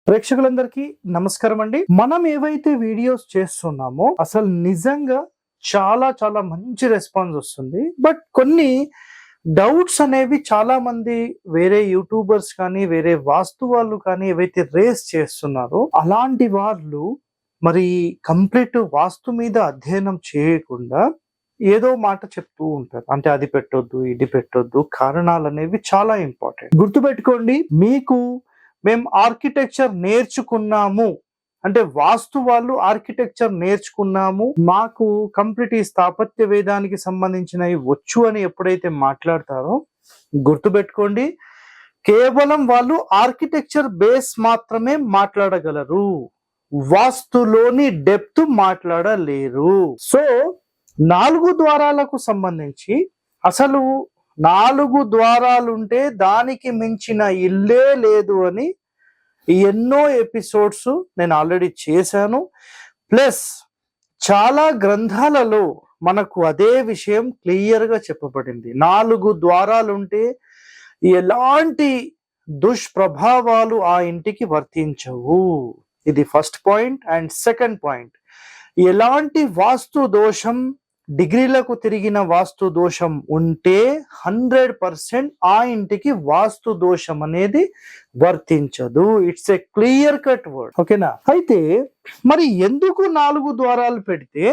ప్రేక్షకులందరికీ నమస్కారం అండి. మనం ఏవైతే వీడియోస్ చేస్తున్నామో అసలు నిజంగా చాలా చాలా మంచి రెస్పాన్స్ వస్తుంది. బట్ కొన్ని డౌట్స్ అనేవి చాలా మంది వేరే యూట్యూబర్స్ కానీ వేరే వాస్తు వాళ్ళు కానీ ఏవైతే రేస్ చేస్తున్నారో అలాంటి వాళ్ళు మరి కంప్లీట్ వాస్తు మీద అధ్యయనం చేయకుండా ఏదో మాట చెప్తూ ఉంటారు. అంటే అది పెట్టొద్దు, ఇది పెట్టొద్దు. కారణాలు అనేవి చాలా ఇంపార్టెంట్. గుర్తుపెట్టుకోండి, మీకు మేము ఆర్కిటెక్చర్ నేర్చుకున్నాము అంటే వాస్తు వాళ్ళు ఆర్కిటెక్చర్ నేర్చుకున్నాము, మాకు కంప్లీట్ ఈ స్థాపత్య వేదానికి సంబంధించినవి వచ్చు అని ఎప్పుడైతే మాట్లాడతారో గుర్తుపెట్టుకోండి, కేవలం వాళ్ళు ఆర్కిటెక్చర్ బేస్ మాత్రమే మాట్లాడగలరు, వాస్తులోని డెప్త్ మాట్లాడలేరు. సో 4 ద్వారాలకు సంబంధించి అసలు 4 ద్వారాలుంటే దానికి మించిన ఇల్లే లేదు అని ఎన్నో ఎపిసోడ్స్ నేను ఆల్రెడీ చేశాను. ప్లస్ చాలా గ్రంథాలలో మనకు అదే విషయం క్లియర్గా చెప్పబడింది. 4 ద్వారాలుంటే ఎలాంటి దుష్ప్రభావాలు ఆ ఇంటికి వర్తించవు. ఇది first point. And second point, ఎలాంటి వాస్తు దోషం, డిగ్రీలకు తిరిగిన వాస్తు దోషం ఉంటే 100% ఆ ఇంటికి వాస్తు దోషం అనేది వర్తించదు. It's a clear cut word. ఓకేనా? అయితే మరి ఎందుకు 4 ద్వారాలు పెడితే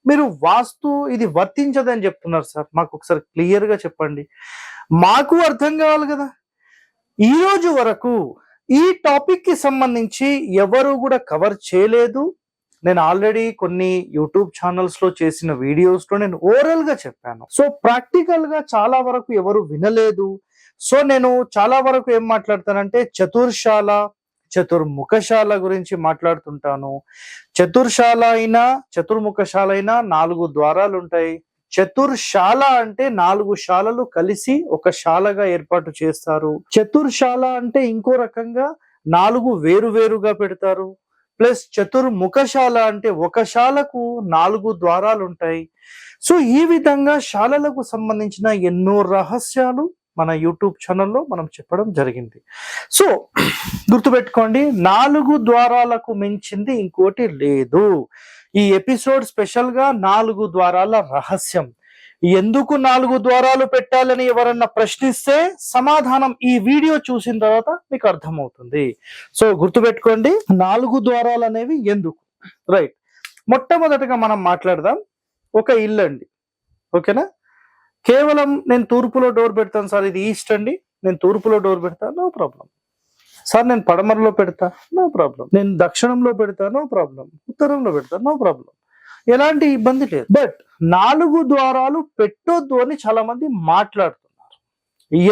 మీరు వాస్తు ఇది వర్తించదని చెప్తున్నారు సార్? మాకు ఒకసారి క్లియర్ గా చెప్పండి, మాకు అర్థం కావాలి కదా. ఈ రోజు వరకు ఈ టాపిక్ కి సంబంధించి ఎవరు కూడా కవర్ చేయలేదు. నేను ఆల్రెడీ కొన్ని యూట్యూబ్ ఛానల్స్ లో చేసిన వీడియోస్ లో నేను ఓరల్ గా చెప్పాను. సో ప్రాక్టికల్ గా చాలా వరకు ఎవరు వినలేదు. సో నేను చాలా వరకు ఏం మాట్లాడతానంటే చతుర్శాల, చతుర్ముఖశాల గురించి మాట్లాడుతుంటాను. చతుర్శాల అయినా చతుర్ముఖశాల అయినా 4 ద్వారాలు ఉంటాయి. చతుర్శాల అంటే 4 శాలలు కలిసి ఒక శాలగా ఏర్పాటు చేస్తారు. చతుర్శాల అంటే ఇంకో రకంగా 4 వేరుగా పెడతారు. ప్లస్ చతుర్ముఖశాల అంటే ఒక శాలకు 4 ద్వారాలు ఉంటాయి. సో ఈ విధంగా శాలలకు సంబంధించిన ఎన్నో రహస్యాలు మన యూట్యూబ్ ఛానల్లో మనం చెప్పడం జరిగింది. సో గుర్తుపెట్టుకోండి, 4 ద్వారాలకు మించింది ఇంకోటి లేదు. ఈ ఎపిసోడ్ స్పెషల్ గా 4 ద్వారాల రహస్యం. ఎందుకు 4 ద్వారాలు పెట్టాలని ఎవరన్నా ప్రశ్నిస్తే సమాధానం ఈ వీడియో చూసిన తర్వాత మీకు అర్థమవుతుంది. సో గుర్తుపెట్టుకోండి, 4 ద్వారాలు అనేవి ఎందుకు. రైట్, మొట్టమొదటిగా మనం మాట్లాడదాం. ఒక ఇల్లు అండి, ఓకేనా? కేవలం నేను తూర్పులో డోర్ పెడతాను సార్, ఇది ఈస్ట్ అండి, నేను తూర్పులో డోర్ పెడతాను, నో ప్రాబ్లం. సార్ నేను పడమరలో పెడతా, నో ప్రాబ్లం. నేను దక్షిణంలో పెడతా, నో ప్రాబ్లం. ఉత్తరంలో పెడతా, నో ప్రాబ్లం. ఎలాంటి ఇబ్బంది లేదు. బట్ 4 ద్వారాలు పెట్టొద్దు అని చాలా మంది మాట్లాడుతున్నారు.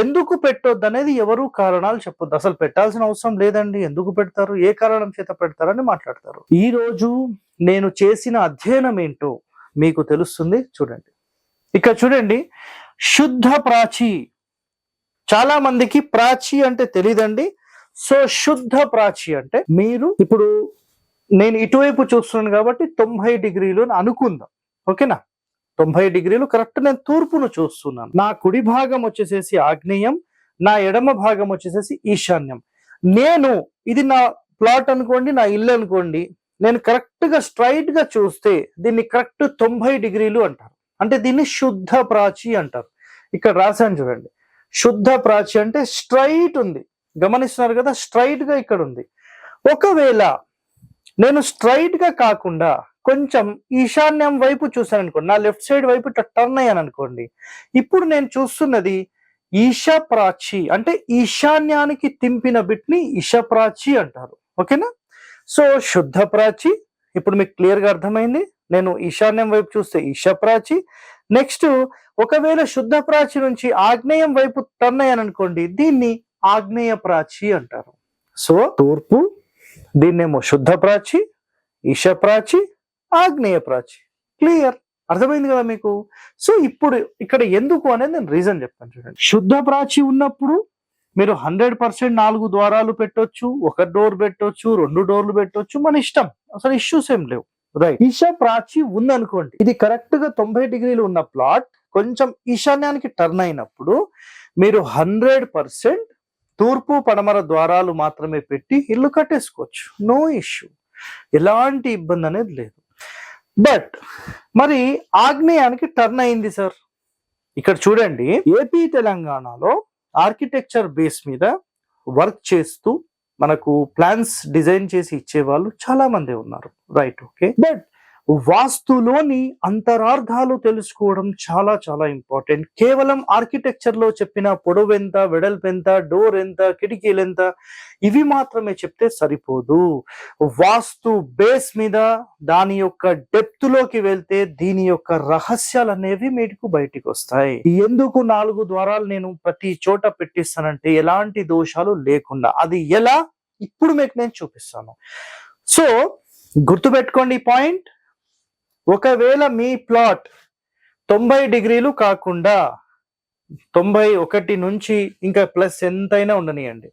ఎందుకు పెట్టొద్దు అనేది ఎవరు కారణాలు చెప్పొద్దు. అసలు పెట్టాల్సిన అవసరం లేదండి, ఎందుకు పెడతారు, ఏ కారణం చేత పెడతారని మాట్లాడతారు. ఈ రోజు నేను చేసిన అధ్యయనం ఏంటో మీకు తెలుస్తుంది. చూడండి, ఇక్కడ చూడండి, శుద్ధ ప్రాచి. చాలా మందికి ప్రాచి అంటే తెలియదండి. సో శుద్ధ ప్రాచి అంటే మీరు ఇప్పుడు నేను ఇటువైపు చూస్తున్నాను కాబట్టి 90 డిగ్రీలు అని అనుకుందాం, ఓకేనా? 90 డిగ్రీలు కరెక్ట్. నేను తూర్పును చూస్తున్నాను. నా కుడి భాగం వచ్చేసేసి ఆగ్నేయం, నా ఎడమ భాగం వచ్చేసేసి ఈశాన్యం. నేను ఇది నా ప్లాట్ అనుకోండి, నా ఇల్లు అనుకోండి, నేను కరెక్ట్ గా స్ట్రైట్ గా చూస్తే దీన్ని కరెక్ట్ 90 డిగ్రీలు అంటారు. అంటే దీన్ని శుద్ధ ప్రాచి అంటారు. ఇక్కడ రాశాను చూడండి, శుద్ధ ప్రాచి అంటే స్ట్రైట్ ఉంది. గమనిస్తున్నారు కదా, స్ట్రైట్ గా ఇక్కడ ఉంది. ఒకవేళ నేను స్ట్రైట్ గా కాకుండా కొంచెం ఈశాన్యం వైపు చూసాను అనుకోండి, నా లెఫ్ట్ సైడ్ వైపు ఇట్లా టర్న్ అయ్యాను అనుకోండి, ఇప్పుడు నేను చూస్తున్నది ఈశాప్రాచి. అంటే ఈశాన్యానికి తింపిన బిట్ని ఈశాప్రాచి అంటారు, ఓకేనా? సో శుద్ధ ప్రాచి ఇప్పుడు మీకు క్లియర్ గా అర్థమైంది. నేను ఈశాన్యం వైపు చూస్తే ఈశాప్రాచి. నెక్స్ట్ ఒకవేళ శుద్ధ ప్రాచి నుంచి ఆగ్నేయం వైపు టర్న్ అయ్యాను అనుకోండి, దీన్ని ఆగ్నేయ ప్రాచి అంటారు. సో తూర్పు, దీన్నేమో శుద్ధ ప్రాచి, ఈశ ప్రాచి, ఆగ్నేయ ప్రాచి. క్లియర్, అర్థమైంది కదా మీకు? సో ఇప్పుడు ఇక్కడ ఎందుకు అనేది నేను రీజన్ చెప్తాను చూడండి. శుద్ధ ప్రాచి ఉన్నప్పుడు మీరు 100% 4 ద్వారాలు పెట్టొచ్చు, 1 డోర్ పెట్టొచ్చు, 2 డోర్లు పెట్టొచ్చు, మన ఇష్టం, అసలు ఇష్యూస్ ఏం లేవు. రైట్, ఈశ ప్రాచి ఉందనుకోండి, ఇది కరెక్ట్ గా 90 డిగ్రీలు ఉన్న ప్లాట్ కొంచెం ఈశాన్యానికి టర్న్ అయినప్పుడు మీరు 100% తూర్పు పడమర ద్వారాలు మాత్రమే పెట్టి ఇల్లు కట్టేసుకోవచ్చు, నో ఇష్యూ, ఎలాంటి ఇబ్బంది అనేది లేదు. బట్ మరి ఆగ్నేయానికి టర్న్ అయింది సార్. ఇక్కడ చూడండి, ఏపీ తెలంగాణలో ఆర్కిటెక్చర్ బేస్ మీద వర్క్ చేస్తూ మనకు ప్లాన్స్ డిజైన్ చేసి ఇచ్చే వాళ్ళు చాలా మంది ఉన్నారు, రైట్, ఓకే. బట్ వాస్తులోని అంతరార్థాలు తెలుసుకోవడం చాలా చాలా ఇంపార్టెంట్. కేవలం ఆర్కిటెక్చర్ లో చెప్పిన పొడవు ఎంత, వెడల్పు ఎంత, డోర్ ఎంత, కిటికీలు ఎంత, ఇవి మాత్రమే చెప్తే సరిపోదు. వాస్తు బేస్ మీద దాని యొక్క డెప్త్ లోకి వెళ్తే దీని యొక్క రహస్యాలు అనేవి మీకు బయటికి వస్తాయి. ఎందుకు 4 ద్వారాలు నేను ప్రతి చోట పెట్టిస్తానంటే ఎలాంటి దోషాలు లేకుండా, అది ఎలా ఇప్పుడు మీకు నేను చూపిస్తాను. సో గుర్తుపెట్టుకోండి ఈ పాయింట్. ఒకవేళ మీ ప్లాట్ 90 డిగ్రీలు కాకుండా 91 నుంచి ఇంకా ప్లస్ ఎంతైనా ఉండనియండి,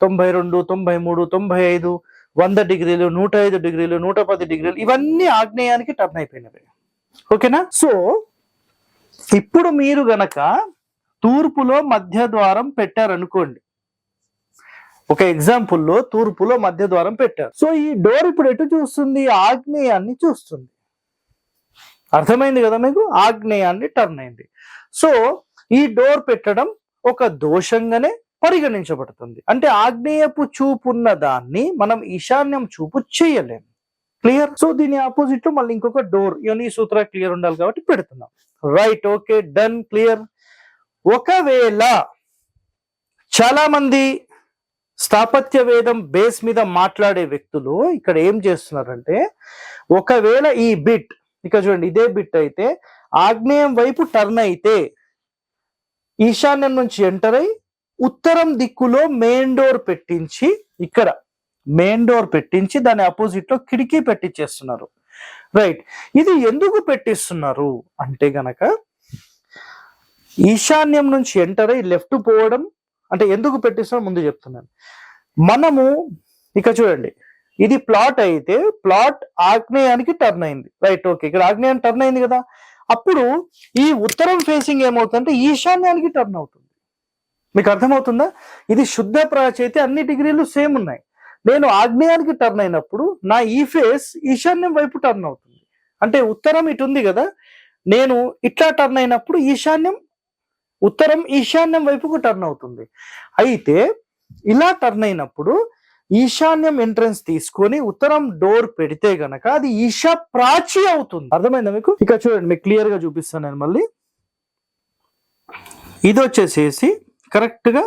92, 93, 95, 100 డిగ్రీలు, 105 డిగ్రీలు, 110 డిగ్రీలు, ఇవన్నీ ఆగ్నేయానికి టర్న్ అయిపోయినవి, ఓకేనా. సో ఇప్పుడు మీరు గనక తూర్పులో మధ్య ద్వారం పెట్టారనుకోండి, ఒక ఎగ్జాంపుల్లో తూర్పులో మధ్య ద్వారం పెట్టారు. సో ఈ డోర్ ఇప్పుడు ఎటు చూస్తుంది, ఆగ్నేయాన్ని చూస్తుంది. అర్థమైంది కదా మీకు, ఆగ్నేయాన్ని టర్న్ అయింది. సో ఈ డోర్ పెట్టడం ఒక దోషంగానే పరిగణించబడుతుంది. అంటే ఆగ్నేయపు చూపు ఉన్న దాన్ని మనం ఈశాన్యం చూపు చేయలేము, క్లియర్. సో దీని ఆపోజిట్ లో మళ్ళీ ఇంకొక డోర్, ఇవన్నీ సూత్ర క్లియర్ ఉండాలి కాబట్టి పెడుతున్నాం, రైట్, ఓకే, డన్, క్లియర్. ఒకవేళ చాలా మంది స్థాపత్య వేదం బేస్ మీద మాట్లాడే వ్యక్తులు ఇక్కడ ఏం చేస్తున్నారంటే, ఒకవేళ ఈ బిట్ ఇక్కడ చూడండి, ఇదే బిట్ అయితే ఆగ్నేయం వైపు టర్న్ అయితే ఈశాన్యం నుంచి ఎంటర్ అయి ఉత్తరం దిక్కులో మెయిన్ డోర్ పెట్టించి, ఇక్కడ మెయిన్ డోర్ పెట్టించి దాని అపోజిట్ లో కిటికీ పెట్టించేస్తున్నారు, రైట్. ఇది ఎందుకు పెట్టిస్తున్నారు అంటే గనక ఈశాన్యం నుంచి ఎంటర్ అయి లెఫ్ట్ పోవడం, అంటే ఎందుకు పెట్టిస్తున్నా ముందు చెప్తున్నాను. మనము ఇక్కడ చూడండి, ఇది ప్లాట్ అయితే ప్లాట్ ఆగ్నేయానికి టర్న్ అయింది, రైట్, ఓకే. ఇక్కడ ఆగ్నేయానికి టర్న్ అయింది కదా, అప్పుడు ఈ ఉత్తరం ఫేసింగ్ ఏమవుతుందంటే ఈశాన్యానికి టర్న్ అవుతుంది. మీకు అర్థమవుతుందా? ఇది శుద్ధ ప్రాచ్ అయితే అన్ని డిగ్రీలు సేమ్ ఉన్నాయి. నేను ఆగ్నేయానికి టర్న్ అయినప్పుడు నా ఈ ఫేస్ ఈశాన్యం వైపు టర్న్ అవుతుంది. అంటే ఉత్తరం ఇటు ఉంది కదా, నేను ఇట్లా టర్న్ అయినప్పుడు ఉత్తరం ఈశాన్యం వైపుకు టర్న్ అవుతుంది. అయితే ఇలా టర్న్ అయినప్పుడు ఈశాన్యం ఎంట్రన్స్ తీసుకొని ఉత్తరం డోర్ పెడితే గనక అది ఈశా ప్రాచి అవుతుంది. అర్థమైందా మీకు? ఇక చూడండి, మీకు క్లియర్ గా చూపిస్తాను నేను మళ్ళీ. ఇది వచ్చేసేసి కరెక్ట్ గా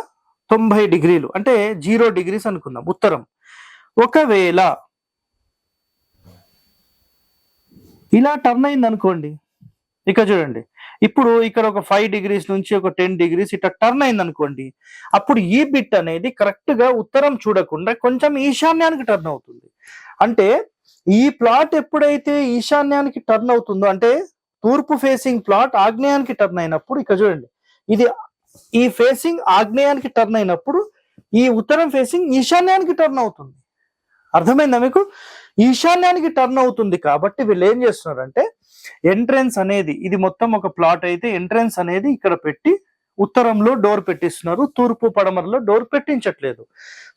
90 డిగ్రీలు, అంటే 0 డిగ్రీస్ అనుకుందాం ఉత్తరం. ఒకవేళ ఇలా టర్న్ అయింది అనుకోండి, ఇక చూడండి, ఇప్పుడు ఇక్కడ ఒక 5 డిగ్రీస్ నుంచి ఒక 10 డిగ్రీస్ ఇట్లా టర్న్ అయింది అనుకోండి, అప్పుడు ఈ బిట్ అనేది కరెక్ట్ గా ఉత్తరం చూడకుండా కొంచెం ఈశాన్యానికి టర్న్ అవుతుంది. అంటే ఈ ప్లాట్ ఎప్పుడైతే ఈశాన్యానికి టర్న్ అవుతుందో, అంటే తూర్పు ఫేసింగ్ ప్లాట్ ఆగ్నేయానికి టర్న్ అయినప్పుడు, ఇక్కడ చూడండి, ఇది ఈ ఫేసింగ్ ఆగ్నేయానికి టర్న్ అయినప్పుడు ఈ ఉత్తరం ఫేసింగ్ ఈశాన్యానికి టర్న్ అవుతుంది. అర్థమైందా మీకు? ఈశాన్యానికి టర్న్ అవుతుంది కాబట్టి వీళ్ళు ఏం చేస్తున్నారంటే, ఎంట్రెన్స్ అనేది, ఇది మొత్తం ఒక ప్లాట్ అయితే ఎంట్రెన్స్ అనేది ఇక్కడ పెట్టి ఉత్తరంలో డోర్ పెట్టిస్తున్నారు, తూర్పు పడమరలో డోర్ పెట్టించట్లేదు.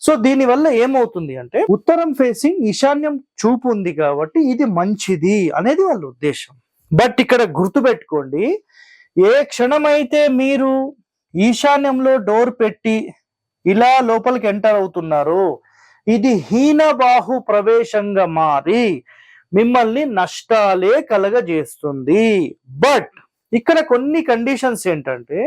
సో దీని వల్ల ఏమవుతుంది అంటే, ఉత్తరం ఫేసింగ్ ఈశాన్యం చూపు ఉంది కాబట్టి ఇది మంచిది అనేది వాళ్ళ ఉద్దేశం. బట్ ఇక్కడ గుర్తుపెట్టుకోండి, ఏ క్షణమైతే మీరు ఈశాన్యంలో డోర్ పెట్టి ఇలా లోపలికి ఎంటర్ అవుతున్నారో, ఇది హీనబాహు ప్రవేశంగా మారి మిమ్మల్ని నష్టాలే కలగజేస్తుంది. బట్ ఇక్కడ కొన్ని కండిషన్స్ ఏంటంటే,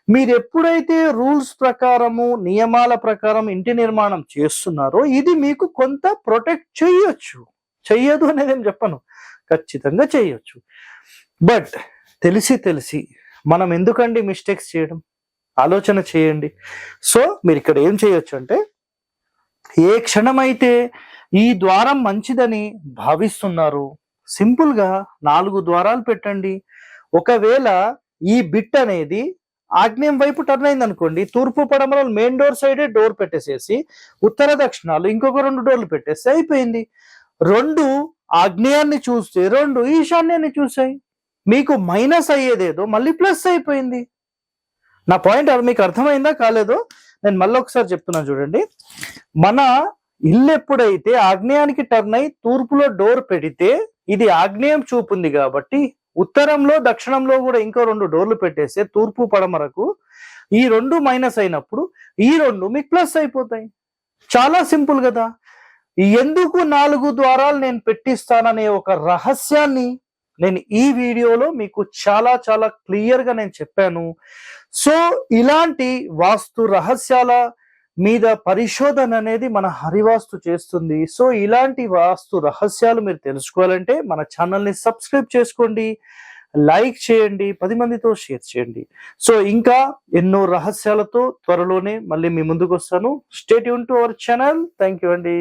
మీరు ఎప్పుడైతే రూల్స్ ప్రకారము నియమాల ప్రకారం ఇంటి నిర్మాణం చేస్తున్నారో ఇది మీకు కొంత ప్రొటెక్ట్ చేయొచ్చు. చెయ్యదు అనేది ఏం చెప్పను, ఖచ్చితంగా చేయొచ్చు. బట్ తెలిసి మనం ఎందుకండి మిస్టేక్స్ చేయడం, ఆలోచన చేయండి. సో మీరు ఇక్కడ ఏం చేయొచ్చు అంటే, ఏ క్షణమైతే ఈ ద్వారం మంచిదని భావిస్తున్నారు, సింపుల్ గా 4 ద్వారాలు పెట్టండి. ఒకవేళ ఈ బిట్ అనేది ఆగ్నేయం వైపు టర్న్ అయింది అనుకోండి, తూర్పు పడమరలు మెయిన్ డోర్ సైడే డోర్ పెట్టేసేసి ఉత్తర దక్షిణాలు ఇంకొక 2 డోర్లు పెట్టేస్తే అయిపోయింది. 2 ఆగ్నేయాన్ని చూస్తే 2 ఈశాన్యాన్ని చూసాయి, మీకు మైనస్ అయ్యేదేదో మళ్ళీ ప్లస్ అయిపోయింది. నా పాయింట్ అది మీకు అర్థమైందా కాలేదో? నేను మళ్ళీ ఒకసారి చెప్తున్నాను చూడండి. మన ఇల్లు ఎప్పుడైతే ఆగ్నేయానికి టర్న్ అయి తూర్పులో డోర్ పెడితే ఇది ఆగ్నేయం చూపుంది కాబట్టి ఉత్తరంలో దక్షిణంలో కూడా ఇంకో 2 డోర్లు పెట్టేస్తే తూర్పు పడమరకు ఈ 2 మైనస్ అయినప్పుడు ఈ 2 మీకు ప్లస్ అయిపోతాయి. చాలా సింపుల్ కదా. ఎందుకు 4 ద్వారాలు నేను పెట్టిస్తాననే ఒక రహస్యాన్ని నేను ఈ వీడియోలో మీకు చాలా చాలా క్లియర్ గా నేను చెప్పాను. సో ఇలాంటి వాస్తు రహస్యాల మీద పరిశోధన అనేది మన హరివాస్తు చేస్తుంది. సో ఇలాంటి వాస్తు రహస్యాలు మీరు తెలుసుకోవాలంటే మన ఛానల్ని సబ్స్క్రైబ్ చేసుకోండి, లైక్ చేయండి, 10 మందితో షేర్ చేయండి. సో ఇంకా ఎన్నో రహస్యాలతో త్వరలోనే మళ్ళీ మీ ముందుకు వస్తాను. Stay tune to our channel. Thank you అండి.